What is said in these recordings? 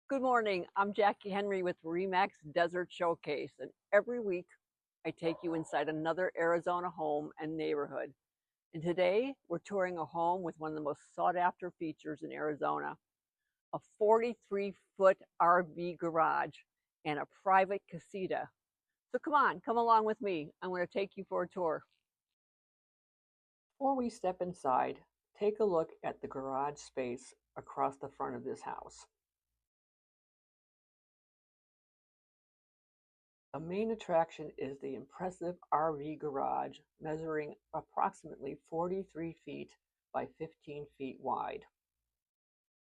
Good morning. I'm Jackie Henry with Remax Desert Showcase, and every week I take you inside another Arizona home and neighborhood. And today we're touring a home with one of the most sought after features in Arizona, a 43-foot RV garage and a private casita. So come on, come along with me. I'm going to take you for a tour. Before we step inside, take a look at the garage space across the front of this house. A main attraction is the impressive RV garage, measuring approximately 43 feet by 15 feet wide.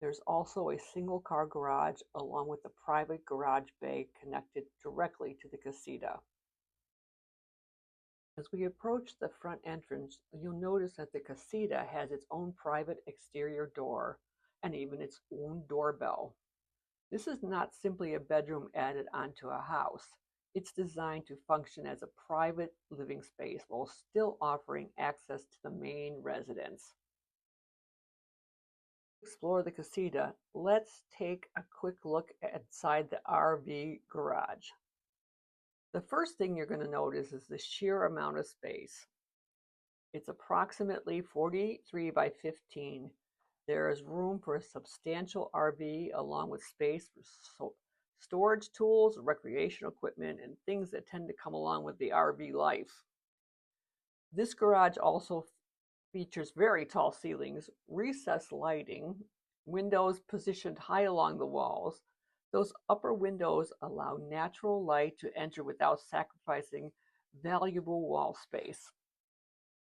There's also a single-car garage along with a private garage bay connected directly to the casita. As we approach the front entrance, you'll notice that the casita has its own private exterior door and even its own doorbell. This is not simply a bedroom added onto a house. It's designed to function as a private living space while still offering access to the main residence. To explore the casita, let's take a quick look inside the RV garage. The first thing you're going to notice is the sheer amount of space. It's approximately 43 by 15. There is room for a substantial RV along with space for storage tools, recreational equipment, and things that tend to come along with the RV life. This garage also features very tall ceilings, recessed lighting, windows positioned high along the walls. Those upper windows allow natural light to enter without sacrificing valuable wall space.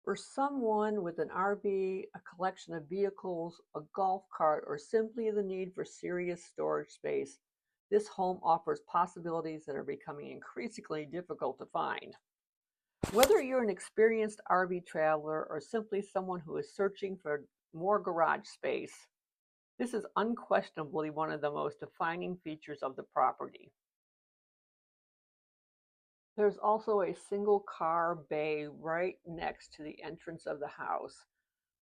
For someone with an RV, a collection of vehicles, a golf cart, or simply the need for serious storage space, this home offers possibilities that are becoming increasingly difficult to find. Whether you're an experienced RV traveler or simply someone who is searching for more garage space, this is unquestionably one of the most defining features of the property. There's also a single car bay right next to the entrance of the house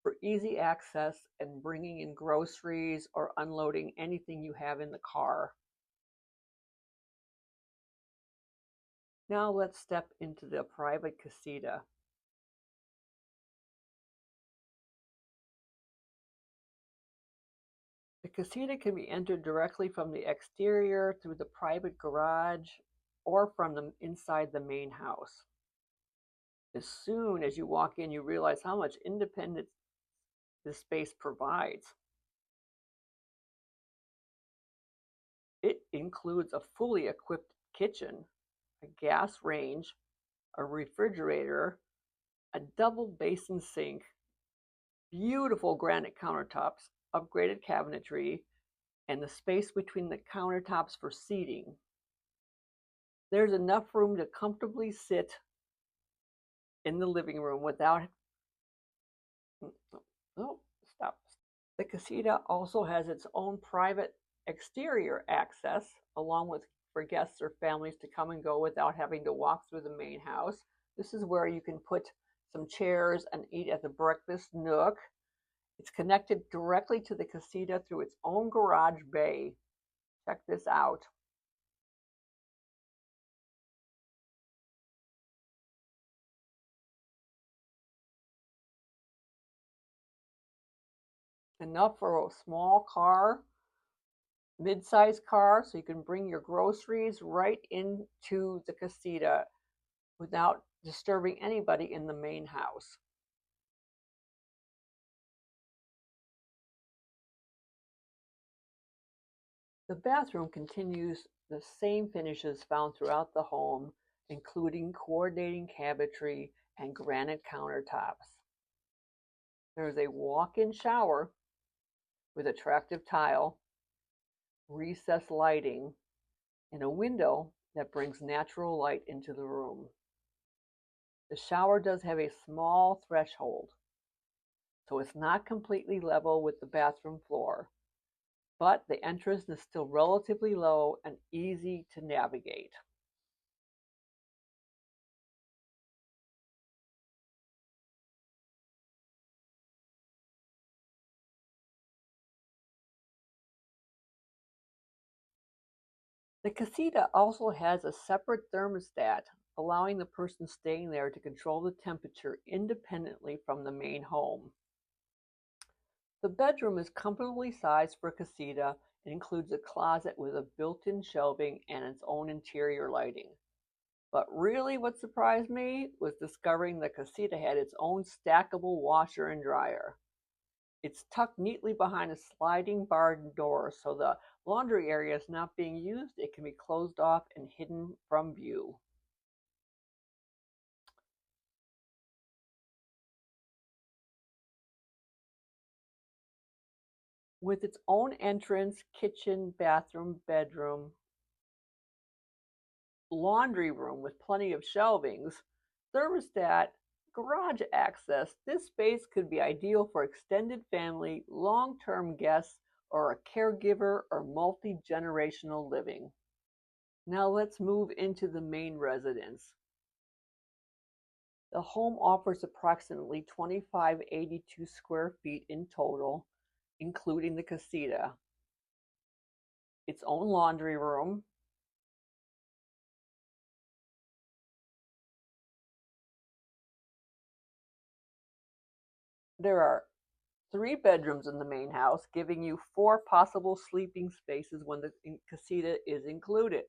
for easy access and bringing in groceries or unloading anything you have in the car. Now let's step into the private casita. The casita can be entered directly from the exterior through the private garage or from the inside the main house. As soon as you walk in, you realize how much independence this space provides. It includes a fully equipped kitchen, a gas range, a refrigerator, a double basin sink, beautiful granite countertops, upgraded cabinetry, and the space between the countertops for seating. There's enough room to comfortably sit in the living room without. Oh, stop. The casita also has its own private exterior access, along with for guests or families to come and go without having to walk through the main house. This is where you can put some chairs and eat at the breakfast nook. It's connected directly to the casita through its own garage bay. Check this out. Enough for a small car, mid-sized car, so you can bring your groceries right into the casita without disturbing anybody in the main house. The bathroom continues the same finishes found throughout the home, including coordinating cabinetry and granite countertops. There is a walk-in shower with attractive tile, recessed lighting, and a window that brings natural light into the room. The shower does have a small threshold, so it's not completely level with the bathroom floor, but the entrance is still relatively low and easy to navigate. The casita also has a separate thermostat, allowing the person staying there to control the temperature independently from the main home. The bedroom is comfortably sized for a casita and includes a closet with a built-in shelving and its own interior lighting. But really what surprised me was discovering the casita had its own stackable washer and dryer. It's tucked neatly behind a sliding barred door, so the laundry area is not being used. It can be closed off and hidden from view. With its own entrance, kitchen, bathroom, bedroom, laundry room with plenty of shelvings, thermostat, garage access, this space could be ideal for extended family, long-term guests, or a caregiver or multi-generational living. Now let's move into the main residence. The home offers approximately 2,582 square feet in total, including the casita, its own laundry room, there are 3 bedrooms in the main house, giving you 4 possible sleeping spaces when the casita is included.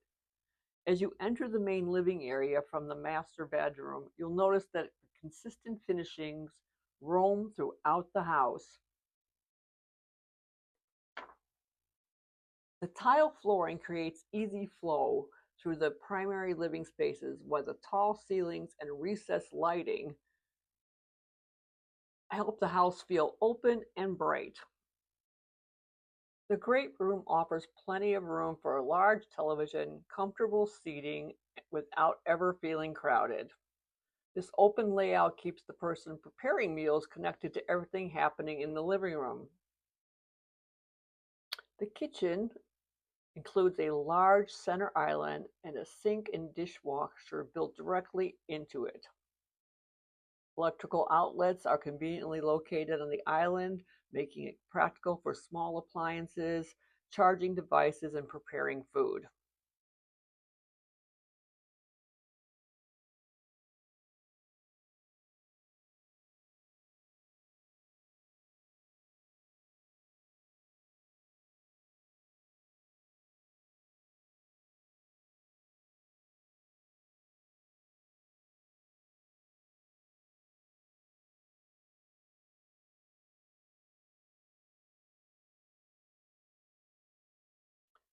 As you enter the main living area from the master bedroom, you'll notice that consistent finishings roam throughout the house. The tile flooring creates easy flow through the primary living spaces, while the tall ceilings and recessed lighting help the house feel open and bright. The great room offers plenty of room for a large television, comfortable seating without ever feeling crowded. This open layout keeps the person preparing meals connected to everything happening in the living room. The kitchen includes a large center island and a sink and dishwasher built directly into it. Electrical outlets are conveniently located on the island, making it practical for small appliances, charging devices, and preparing food.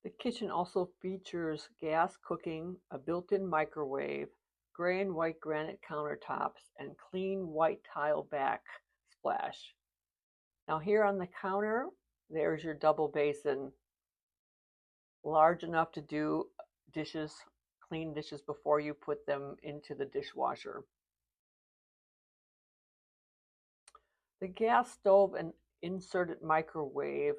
The kitchen also features gas cooking, a built-in microwave, gray and white granite countertops, and clean white tile backsplash. Now here on the counter, there's your double basin, large enough to do dishes, clean dishes before you put them into the dishwasher. The gas stove and inserted microwave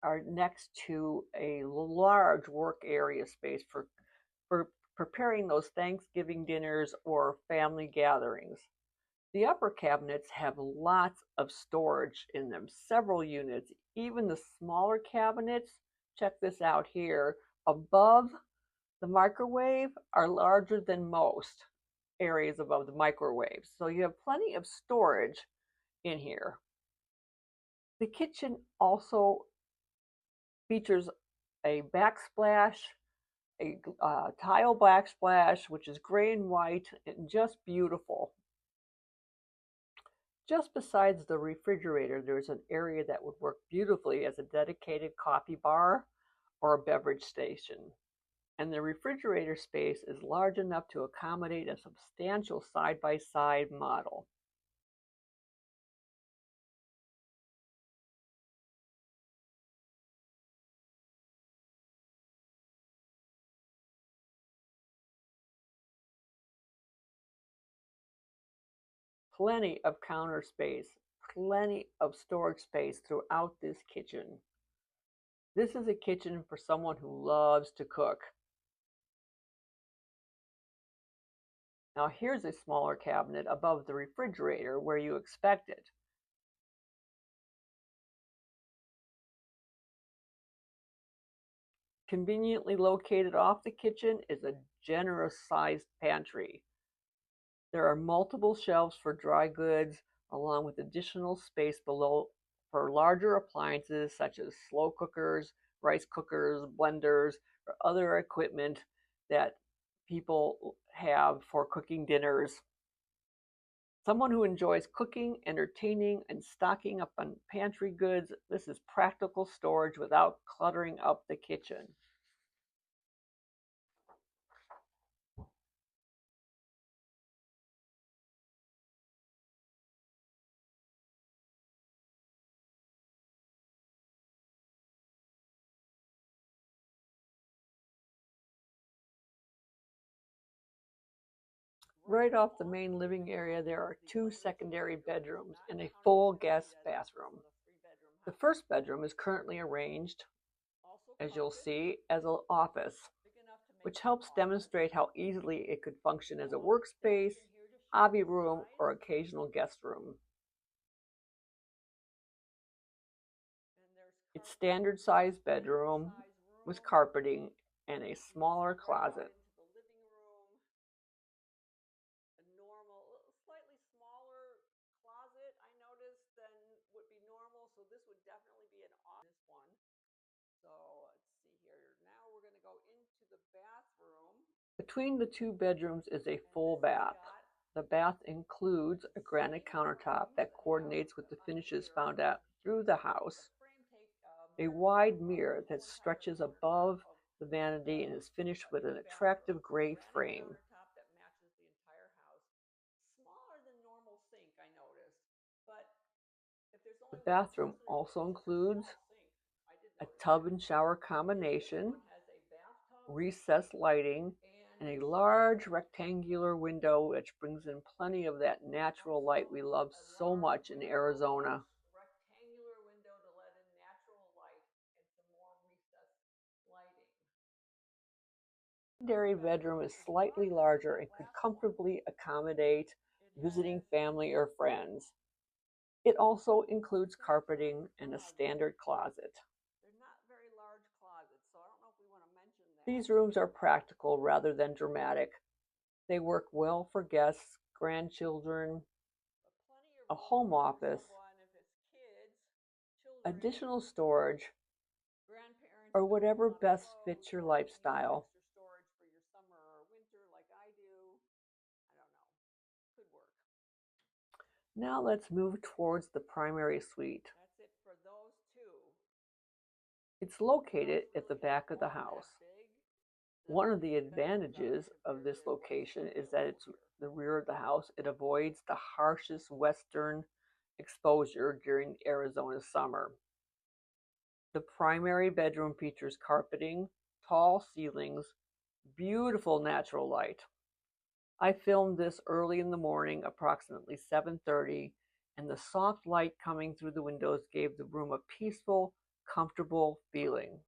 are next to a large work area space for preparing those Thanksgiving dinners or family gatherings. The upper cabinets have lots of storage in them, several units. Even the smaller cabinets, check this out here, above the microwave are larger than most areas above the microwave. So you have plenty of storage in here. The kitchen also features a backsplash, a tile backsplash, which is gray and white and just beautiful. Just besides the refrigerator, there's an area that would work beautifully as a dedicated coffee bar or a beverage station. And the refrigerator space is large enough to accommodate a substantial side-by-side model. Plenty of counter space, plenty of storage space throughout this kitchen. This is a kitchen for someone who loves to cook. Now here's a smaller cabinet above the refrigerator where you expect it. Conveniently located off the kitchen is a generous-sized pantry. There are multiple shelves for dry goods, along with additional space below for larger appliances such as slow cookers, rice cookers, blenders, or other equipment that people have for cooking dinners. Someone who enjoys cooking, entertaining, and stocking up on pantry goods, this is practical storage without cluttering up the kitchen. Right off the main living area, there are two secondary bedrooms and a full guest bathroom. The first bedroom is currently arranged, as you'll see, as an office, which helps demonstrate how easily it could function as a workspace, hobby room, or occasional guest room. It's standard sized bedroom with carpeting and a smaller closet. Between the two bedrooms is a full bath. The bath includes a granite countertop that coordinates with the finishes found out through the house, a wide mirror that stretches above the vanity and is finished with an attractive gray frame. The bathroom also includes a tub and shower combination, recessed lighting, and a large rectangular window which brings in plenty of that natural light we love so much in Arizona. The secondary bedroom is slightly larger and could comfortably accommodate visiting family or friends. It also includes carpeting and a standard closet. These rooms are practical rather than dramatic. They work well for guests, grandchildren, a home office, additional storage, or whatever best fits your lifestyle. Now let's move towards the primary suite. It's located at the back of the house. One of the advantages of this location is that it's the rear of the house. It avoids the harshest western exposure during Arizona's summer. The primary bedroom features carpeting, tall ceilings, beautiful natural light. I filmed this early in the morning, approximately 7:30, and the soft light coming through the windows gave the room a peaceful, comfortable feeling.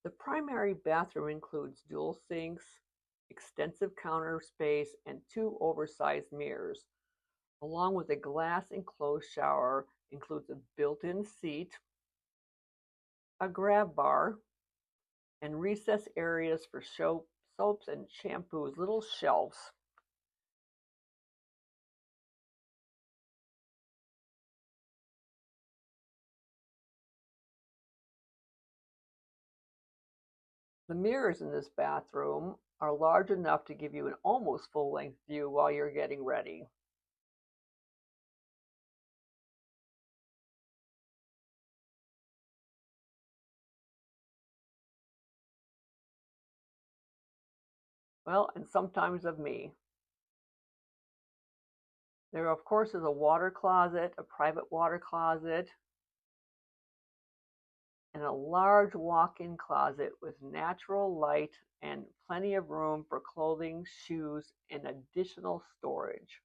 The primary bathroom includes dual sinks, extensive counter space, and two oversized mirrors, along with a glass enclosed shower, includes a built-in seat, a grab bar, and recessed areas for soaps and shampoos, little shelves. The mirrors in this bathroom are large enough to give you an almost full-length view while you're getting ready. Well, and sometimes of me. There, of course, is a water closet, a private water closet, and a large walk-in closet with natural light and plenty of room for clothing, shoes, and additional storage.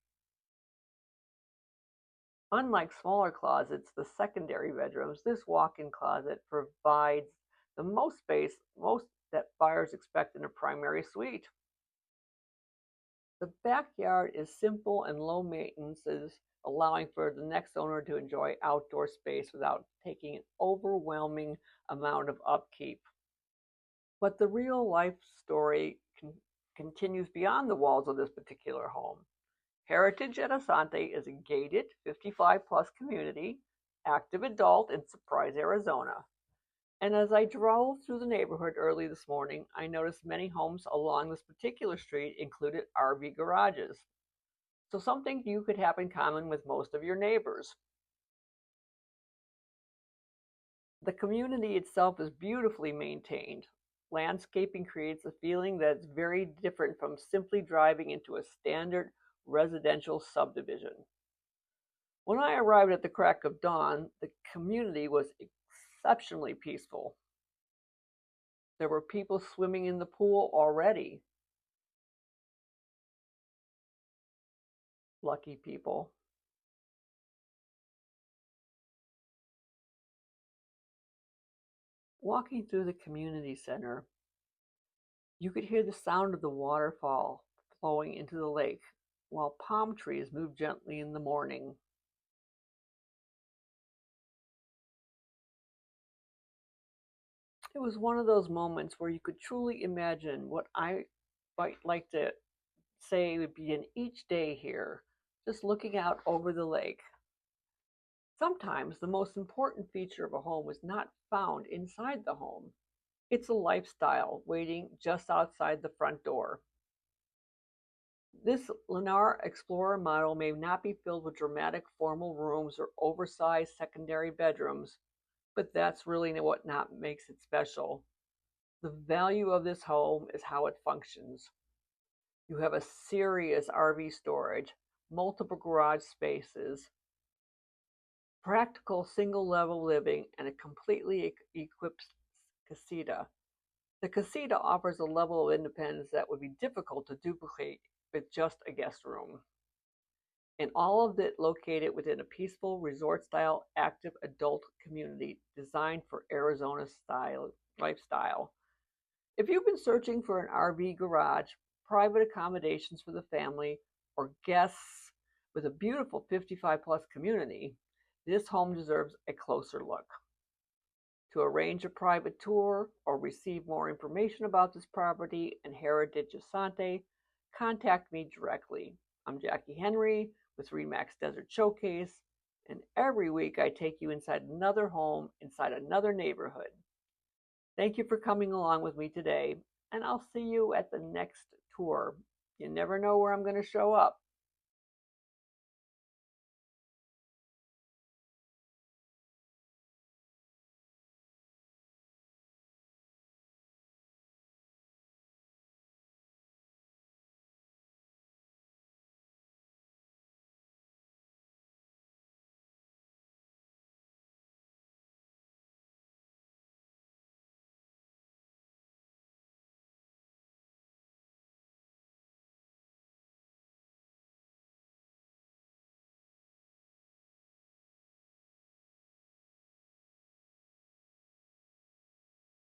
Unlike smaller closets, the secondary bedrooms, this walk-in closet provides the most space most that buyers expect in a primary suite. The backyard is simple and low maintenance, allowing for the next owner to enjoy outdoor space without taking an overwhelming amount of upkeep. But the real life story continues beyond the walls of this particular home. Heritage at Asante is a gated 55 plus community, active adult in Surprise, Arizona. And as I drove through the neighborhood early this morning, I noticed many homes along this particular street included RV garages. So something you could have in common with most of your neighbors. The community itself is beautifully maintained. Landscaping creates a feeling that's very different from simply driving into a standard residential subdivision. When I arrived at the crack of dawn, the community was exceptionally peaceful. There were people swimming in the pool already. Lucky people. Walking through the community center, you could hear the sound of the waterfall flowing into the lake, while palm trees moved gently in the morning. It was one of those moments where you could truly imagine what I might like to say would be in each day here, just looking out over the lake. Sometimes the most important feature of a home is not found inside the home. It's a lifestyle waiting just outside the front door. This Lennar Explorer model may not be filled with dramatic formal rooms or oversized secondary bedrooms, but that's really what not makes it special. The value of this home is how it functions. You have a serious RV storage, multiple garage spaces, practical single-level living, and a completely equipped casita. The casita offers a level of independence that would be difficult to duplicate with just a guest room. And all of it located within a peaceful resort-style active adult community designed for Arizona style lifestyle. If you've been searching for an RV garage, private accommodations for the family, or guests with a beautiful 55 plus community, this home deserves a closer look. To arrange a private tour or receive more information about this property and Heritage Asante, contact me directly. I'm Jackie Henry with Remax Desert Showcase, and every week I take you inside another home, inside another neighborhood. Thank you for coming along with me today, and I'll see you at the next tour. You never know where I'm going to show up.